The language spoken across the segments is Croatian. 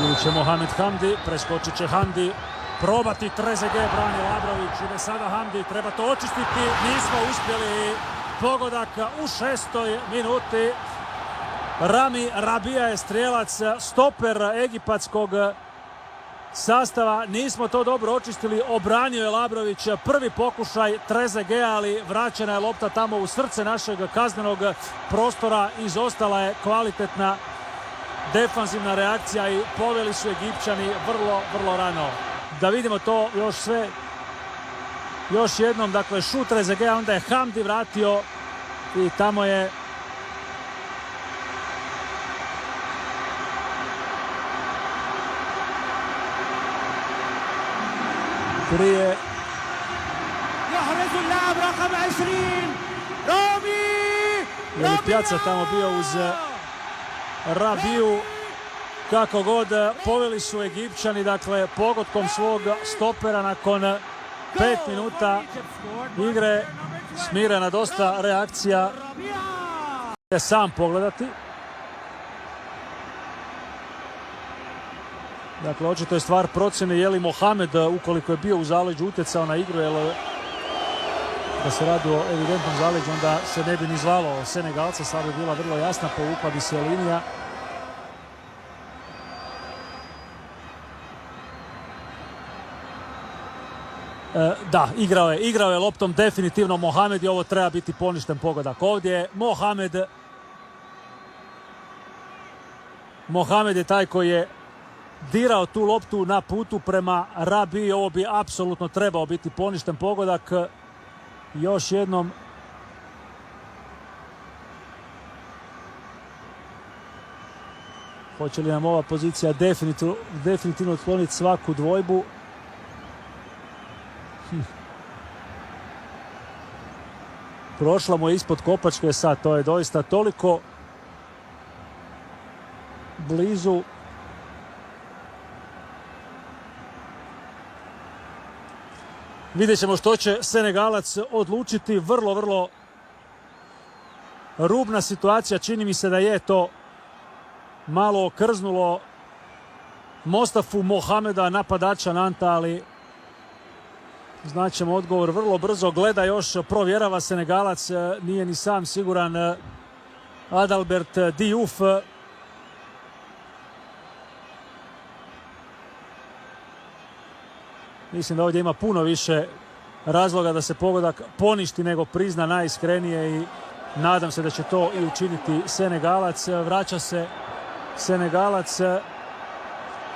Ili će Mohamed Hamdi, preskočit će Hamdi, probati Trezeguet, brani Labrović, ide sada Hamdi, treba to očistiti, nismo uspjeli, pogodak u 6. minuti. Rami Rabija je strijelac, stoper egipatskog sastava, nismo to dobro očistili, obranio je Labrović prvi pokušaj Trezegueta, ali vraćena je lopta tamo u srce našeg kaznenog prostora, izostala je kvalitetna defanzivna reakcija i poveli su Egipćani vrlo rano. Da vidimo to još sve, još jednom, dakle šut Trezegueta, onda je Hamdi vratio i tamo je prije je li Pjaca tamo bio uz Rabiju. Kako god, poveli su Egipćani, dakle pogodkom svog stopera nakon 5 minuta igre. Smirena dosta reakcija, je sam pogledati. Dakle, očito je stvar procjene je li Mohamed, ukoliko je bio u zaleđu, utjecao na igru, jer da se radi o evidentnom zaleđu, onda se ne bi ni zvalo Senegalca, sad bi bila vrlo jasna, povukla bi se linija. Da, igrao je loptom definitivno Mohamed i ovo treba biti poništen pogodak. Ovdje je Mohamed je taj koji je dirao tu loptu na putu prema Rabiji. Ovo bi apsolutno trebao biti poništen pogodak. Još jednom hoće li nam ova pozicija definitivno otkloniti svaku dvojbu. Prošla mu je ispod kopačke, sad to je doista toliko blizu. Vidjet ćemo što će Senegalac odlučiti. Vrlo rubna situacija. Čini mi se da je to malo okrznulo Mostafu Mohameda, napadača Nanta, ali znaćemo odgovor vrlo brzo. Gleda još, provjerava Senegalac, nije ni sam siguran Adalbert Diouf. Mislim da ovdje ima puno više razloga da se pogodak poništi nego prizna najiskrenije i nadam se da će to i učiniti Senegalac. Vraća se Senegalac.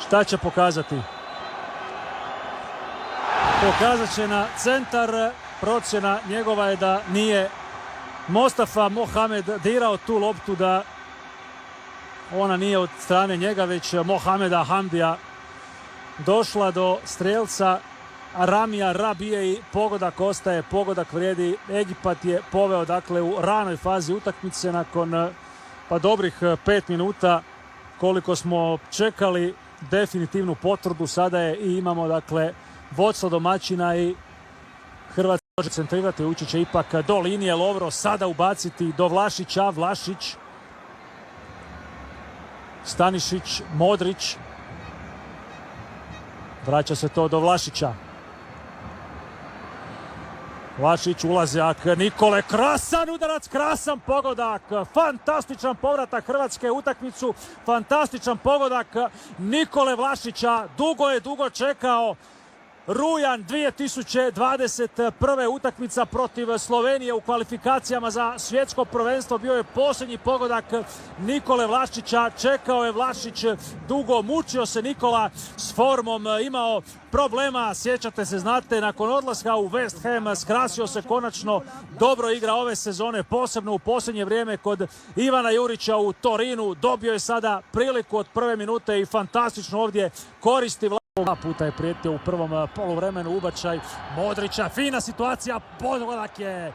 Šta će pokazati? Pokazat će na centar. Procjena njegova je da nije Mostafa Mohamed dirao tu loptu, da ona nije od strane njega već Mohameda Hamdija došla do strijelca Ramija Rabije i pogodak ostaje, pogodak vrijedi. Egipat je poveo dakle u ranoj fazi utakmice nakon dobrih 5 minuta koliko smo čekali definitivnu potvrdu. Sada je i imamo dakle vodstvo domaćina i Hrvatska može centrirati, ući će ipak do linije. Lovro sada ubaciti do Vlašića, Vlašić, Stanišić, Modrić. Vraća se to do Vlašića. Vlašić, ulazak Nikole, krasan udarac, krasan pogodak, fantastičan povratak Hrvatske u utakmicu, fantastičan pogodak Nikole Vlašića. Dugo čekao. Rujan 2021. utakmica protiv Slovenije u kvalifikacijama za svjetsko prvenstvo. Bio je posljednji pogodak Nikole Vlašića. Čekao je Vlašić dugo, mučio se Nikola s formom, imao problema, sjećate se, znate, nakon odlaska u West Ham, skrasio se konačno, dobro igra ove sezone, posebno u posljednje vrijeme kod Ivana Jurića u Torinu. Dobio je sada priliku od prve minute i fantastično ovdje koristi. Dva puta je prijetio u prvom poluvremenu ubačaj Modrića. Fina situacija, pogodak je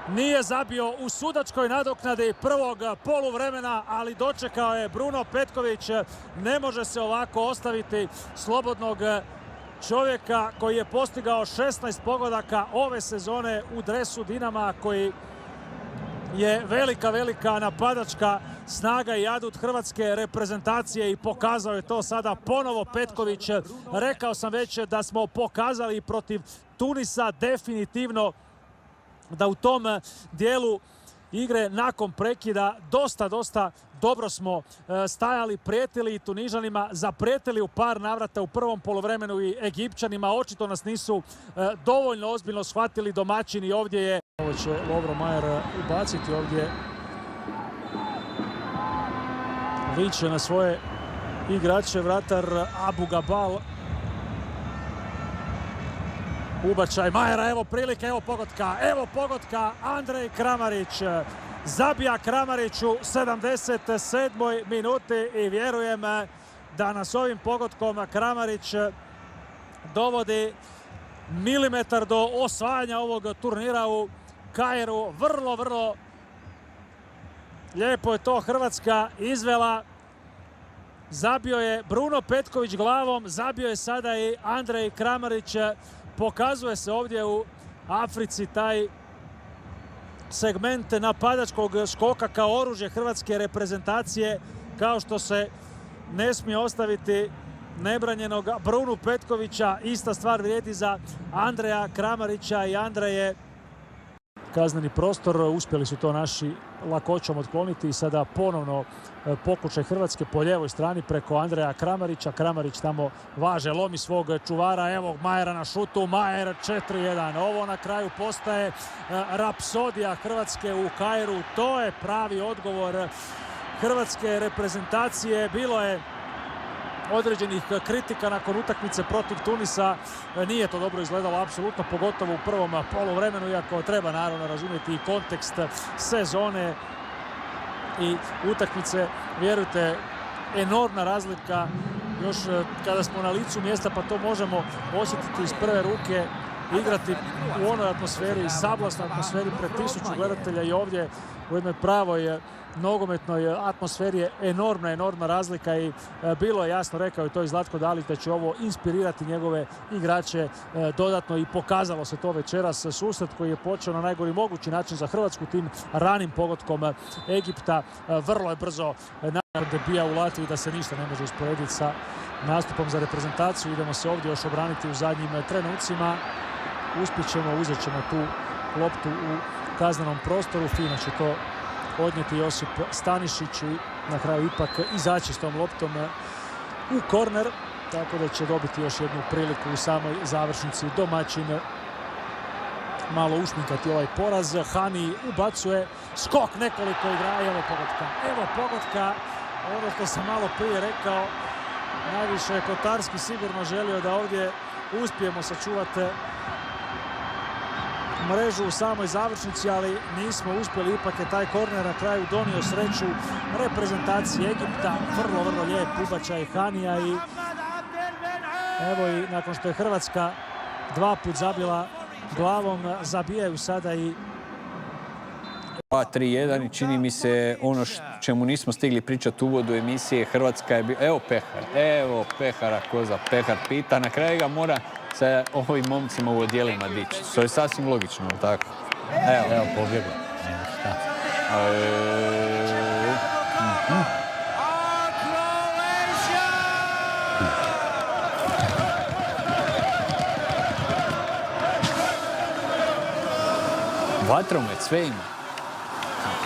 nije zabio u sudačkoj nadoknadi prvog poluvremena, ali dočekao je Bruno Petković. Ne može se ovako ostaviti slobodnog čovjeka koji je postigao 16 pogodaka ove sezone u dresu Dinama, koji je velika napadačka snaga i adut hrvatske reprezentacije i pokazao je to sada ponovo Petković. Rekao sam već da smo pokazali protiv Tunisa definitivno da u tom dijelu igre nakon prekida dosta dobro smo stajali, prijetili i Tunižanima, zaprijetili u par navrata u prvom poluvremenu i Egipćanima. Očito nas nisu dovoljno ozbiljno shvatili domaćini. Ovdje je, ovo će Lovro Majer ubaciti, ovdje viče na svoje igrače vratar Abu Gabal. Ubačaj Majera, evo prilike, evo pogotka, Andrej Kramarić zabija Kramarić u 77. minuti i vjerujem da nas ovim pogotkom Kramarić dovodi milimetar do osvajanja ovog turnira u Kairu. Vrlo lijepo je to Hrvatska izvela. Zabio je Bruno Petković glavom, zabio je sada i Andrej Kramarić. Pokazuje se ovdje u Africi taj segment napadačkog skoka kao oružje hrvatske reprezentacije, kao što se ne smije ostaviti nebranjenog Brunu Petkovića. Ista stvar vrijedi za Andreja Kramarića i Andreje. Kazneni prostor, uspjeli su to naši lakoćom otkloniti i sada ponovno pokušaj Hrvatske po lijevoj strani preko Andreja Kramarića. Kramarić tamo važe, lomi svog čuvara, evo Majera na šutu, Majer 4-1. Ovo na kraju postaje rapsodija Hrvatske u Kairu. To je pravi odgovor hrvatske reprezentacije. Bilo je određenih kritika nakon utakmice protiv Tunisa. Nije to dobro izgledalo apsolutno, pogotovo u prvom poluvremenu, iako treba naravno razumjeti i kontekst sezone i utakmice. Vjerujte, enormna razlika još kada smo na licu mjesta, pa to možemo osjetiti iz prve ruke. Igrati u onoj atmosferi, sablasnoj atmosferi pred 1000 gledatelja i ovdje u jednoj pravoj nogometnoj atmosferi je enormna razlika i bilo je jasno, rekao je to i Zlatko Dalić, da će ovo inspirirati njegove igrače dodatno i pokazalo se to večeras. Susret koji je počeo na najgori mogući način za Hrvatsku tim ranim pogotkom Egipta vrlo je brzo debija u Latviji da se ništa ne može usporediti sa nastupom za reprezentaciju. Idemo se ovdje još obraniti u zadnjim trenucima. Uspjet ćemo, uzet ćemo tu loptu u kaznenom prostoru. Fino će to odnijeti Josip Stanišić i na kraju ipak izaći s tom loptom u korner, tako da će dobiti još jednu priliku u samoj završnici domaćin malo ušminkati ovaj poraz. Hani ubacuje, skok nekoliko igra, evo pogotka, ono što sam malo prije rekao, najviše Kotarski sigurno želio da ovdje uspijemo sačuvati mrežu u samoj završnici, ali nismo uspjeli. Ipak je taj korner na kraju donio sreću reprezentaciji Egipta. Vrlo lijep ubačaj Hanija i evo i nakon što je Hrvatska dva put zabila glavom, zabijaju sada i 2-3-1 i čini mi se ono čemu nismo stigli pričati u uvodu emisije. Hrvatska je bila, evo Pehara, koza Pehar pita, na kraju ga mora sa ovim momcima u odjelima dići. To je sasvim logično, tako? Evo pobjegla. Vatromet, sve ima.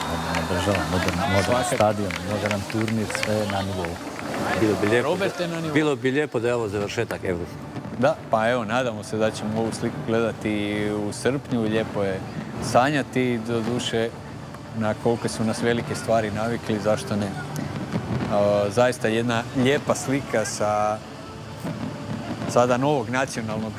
Moderna država, modern stadion, modern turnir, sve na nivou. Bilo bi lijepo da je ovo završetak Euro. Da, pa evo, nadamo se da ćemo ovu sliku gledati u srpnju. Lijepo je sanjati, doduše, na koliko su nas velike stvari navikli, zašto ne. Zaista jedna lijepa slika sa sada novog nacionalnog